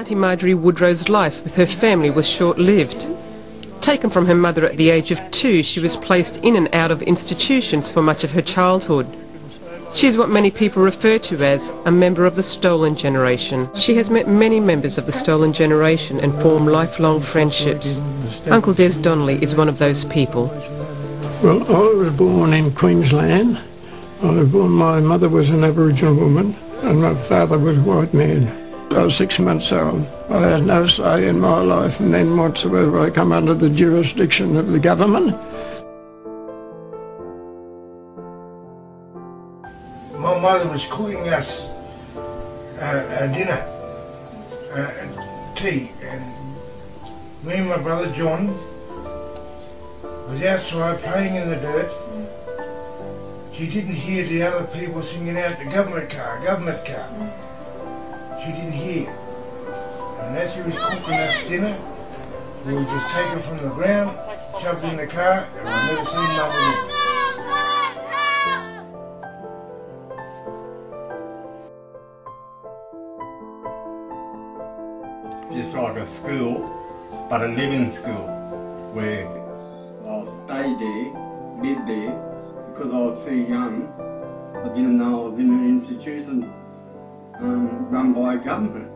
Auntie Marjorie Woodrow's life with her family was short-lived. Taken from her mother at the age of 2, she was placed in and out of institutions for much of her childhood. She is what many people refer to as a member of the stolen generation. She has met many members of the stolen generation and formed lifelong friendships. Uncle Des Donnelly is one of those people. Well, I was born in Queensland. My mother was an Aboriginal woman and my father was a white man. I was 6 months old. I had no say in my life, and then whatsoever I come under the jurisdiction of the government. My mother was cooking us dinner, tea, and me and my brother John was outside playing in the dirt. She didn't hear the other people singing out the government car, government car. She didn't hear. And as she was cooking us dinner, we would just take her from the ground, shove her in the car, and I've never seen Mum again. Just like a school, but a living school, where I'll stay there, live there, because I was too young. I didn't know I was in an institution run by a government,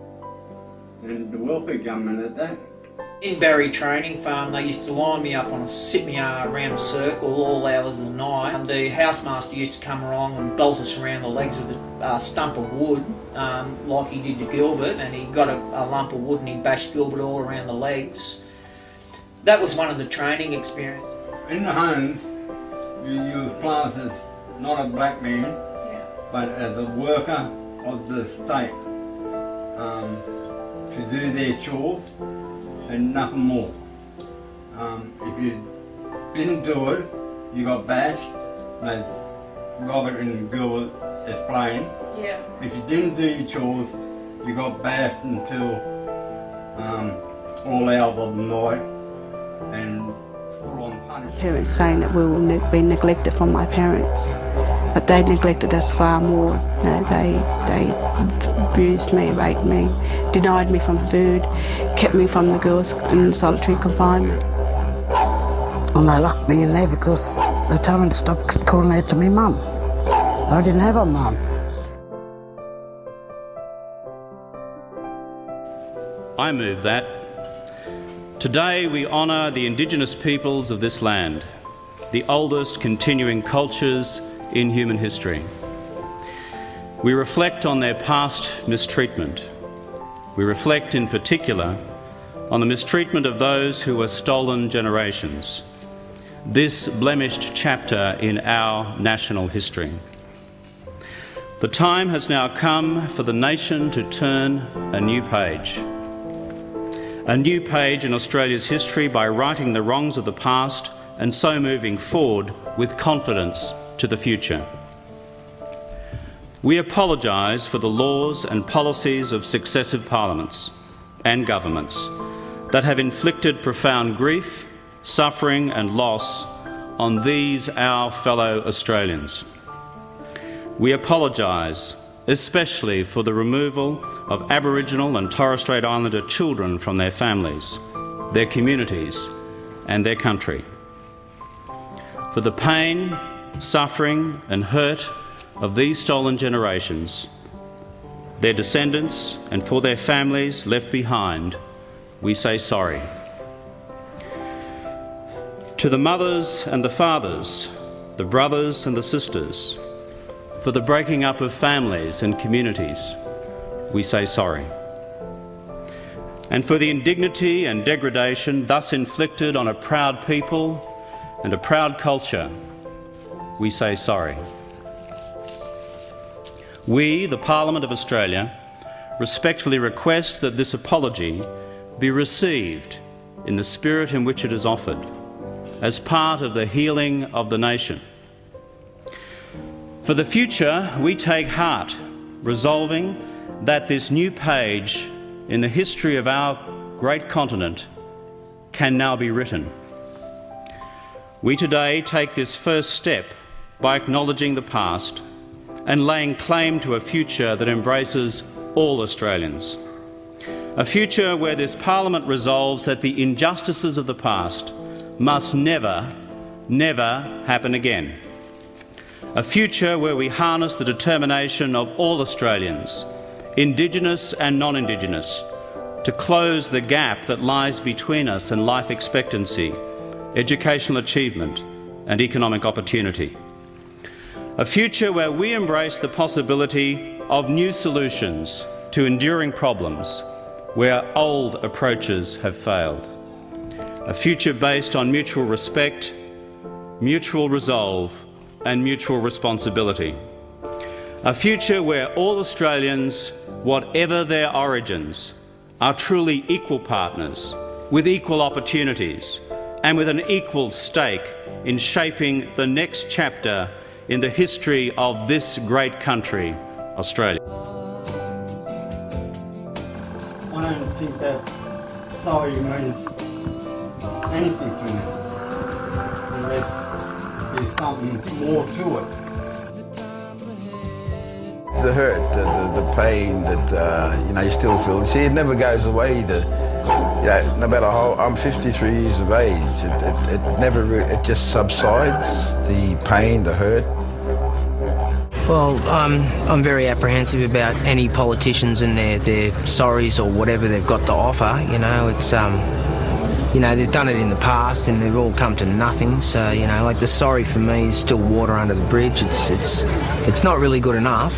and the welfare government at that. In Barry Training Farm, they used to line me up and sit me around a circle all hours of the night. The housemaster used to come along and bolt us around the legs with a stump of wood, like he did to Gilbert, and he got a lump of wood and he bashed Gilbert all around the legs. That was one of the training experiences. In the homes, you was classed as not a black man, but as a worker of the state, to do their chores and nothing more. If you didn't do it, you got bashed, as Robert and Gilbert explained. Yeah. If you didn't do your chores, you got bashed until all hours of the night and full-on punishment. Parents saying that we will be neglected from my parents, but they neglected us far more. They abused me, raped me, denied me from food, kept me from the girls in solitary confinement. And they locked me in there because they told me to stop calling out to me mum. I didn't have a mum. I move that today we honour the Indigenous peoples of this land, the oldest continuing cultures in human history. We reflect on their past mistreatment. We reflect in particular on the mistreatment of those who were stolen generations, this blemished chapter in our national history. The time has now come for the nation to turn a new page in Australia's history by righting the wrongs of the past and so moving forward with confidence to the future. We apologise for the laws and policies of successive parliaments and governments that have inflicted profound grief, suffering and loss on these our fellow Australians. We apologise especially for the removal of Aboriginal and Torres Strait Islander children from their families, their communities and their country. For the pain, suffering and hurt of these stolen generations, their descendants and for their families left behind, we say sorry. To the mothers and the fathers, the brothers and the sisters, for the breaking up of families and communities, we say sorry. And for the indignity and degradation thus inflicted on a proud people and a proud culture, we say sorry. We, the Parliament of Australia, respectfully request that this apology be received in the spirit in which it is offered, as part of the healing of the nation. For the future, we take heart, resolving that this new page in the history of our great continent can now be written. We today take this first step by acknowledging the past and laying claim to a future that embraces all Australians. A future where this Parliament resolves that the injustices of the past must never, never happen again. A future where we harness the determination of all Australians, Indigenous and non-Indigenous, to close the gap that lies between us and life expectancy, educational achievement and economic opportunity. A future where we embrace the possibility of new solutions to enduring problems where old approaches have failed. A future based on mutual respect, mutual resolve and mutual responsibility. A future where all Australians, whatever their origins, are truly equal partners with equal opportunities and with an equal stake in shaping the next chapter in the history of this great country, Australia. I don't think that sorry means anything to me unless there's something more to it. The hurt, the pain that you know you still feel. You see, it never goes away. No matter how I'm 53 years of age, it just subsides. The pain, the hurt. Well, I'm very apprehensive about any politicians and their sorries or whatever they've got to offer. You know, it's you know, they've done it in the past and they've all come to nothing. So you know, like the sorry for me is still water under the bridge. It's not really good enough.